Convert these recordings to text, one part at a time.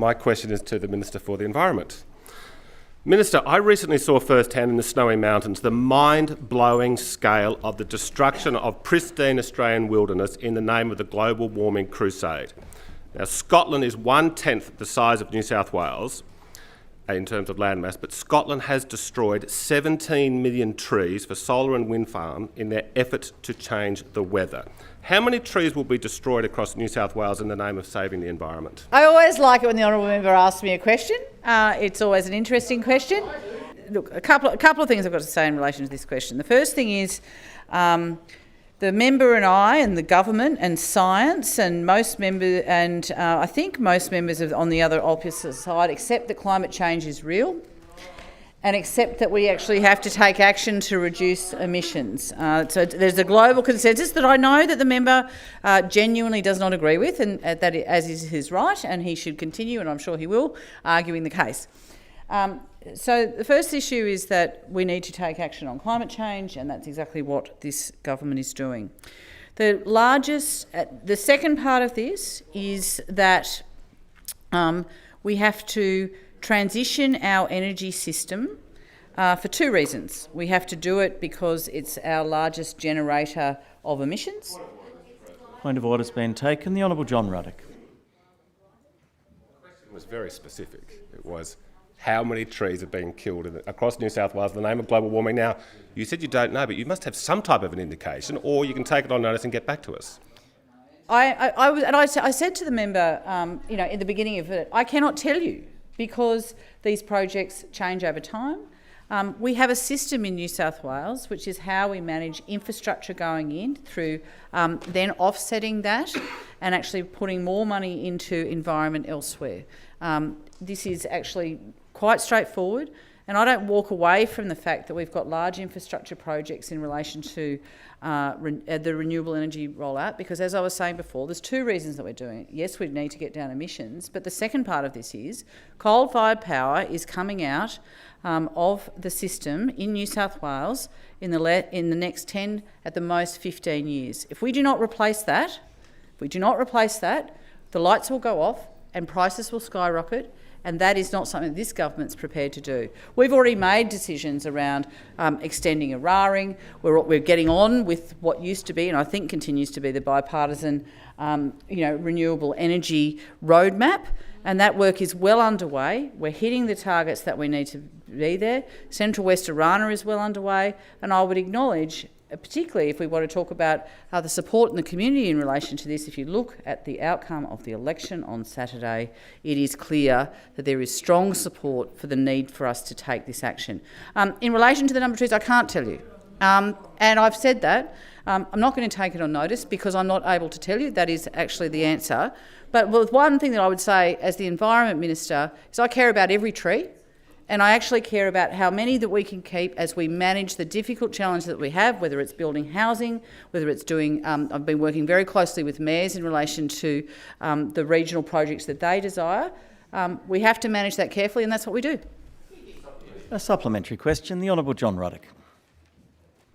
My question is to the Minister for the Environment. Minister, I recently saw firsthand in the Snowy Mountains the mind-blowing scale of the destruction of pristine Australian wilderness in the name of the global warming crusade. Now, Scotland is 1/10 the size of New South Wales in terms of landmass, but Scotland has destroyed 17 million trees for solar and wind farm in their effort to change the weather. How many trees will be destroyed across New South Wales in the name of saving the environment? I always like it when the honourable member asks me a question. It's always an interesting question. Look, a couple of things I've got to say in relation to this question. The first thing is the member and I and the government and science and most members I think most members on the other opposite side accept that climate change is real and accept that we actually have to take action to reduce emissions. So there's a global consensus that I know that the member genuinely does not agree with, and that as is his right, and he should continue, and I'm sure he will, arguing the case. So the first issue is that we need to take action on climate change, and that's exactly what this government is doing. The second part of this is that we have to transition our energy system for two reasons. We have to do it because it's our largest generator of emissions. Point of order has been taken. The Honourable John Ruddock. The question was very specific. It was how many trees are being killed across New South Wales in the name of global warming. Now, you said you don't know, but you must have some type of an indication, or you can take it on notice and get back to us. I said to the member, in the beginning of it, I cannot tell you because these projects change over time. We have a system in New South Wales, which is how we manage infrastructure going in through then offsetting that and actually putting more money into environment elsewhere. This is actually quite straightforward, and I don't walk away from the fact that we've got large infrastructure projects in relation to the renewable energy rollout, because as I was saying before, there's two reasons that we're doing it. Yes, we need to get down emissions, but the second part of this is coal-fired power is coming out of the system in New South Wales in the next 10, at the most 15 years. If we do not replace that, the lights will go off and prices will skyrocket, and that is not something this government's prepared to do. We've already made decisions around extending Eraring. We're getting on with what used to be, and I think continues to be, the bipartisan renewable energy roadmap, and that work is well underway. We're hitting the targets that we need to be there. Central West Orana is well underway, and I would acknowledge, particularly if we want to talk about the support in the community in relation to this, if you look at the outcome of the election on Saturday, it is clear that there is strong support for the need for us to take this action. In relation to the number of trees, I can't tell you. And I've said that. I'm not going to take it on notice because I'm not able to tell you. That is actually the answer. But one thing that I would say as the Environment Minister is I care about every tree. And I actually care about how many that we can keep as we manage the difficult challenge that we have, whether it's building housing, whether it's doing... I've been working very closely with mayors in relation to the regional projects that they desire. We have to manage that carefully, and that's what we do. A supplementary question. The Honourable John Ruddock.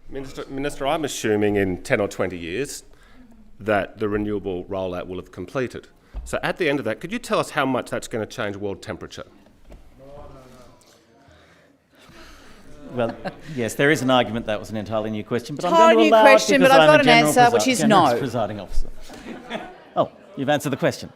Minister, I'm assuming in 10 or 20 years that the renewable rollout will have completed. So at the end of that, could you tell us how much that's going to change world temperature? Well, yes, there is an argument that was an entirely new question, but I'm Entirely going to new allow question, it but because I've I'm got a an answer, which is no. presiding officer. Oh, you've answered the question.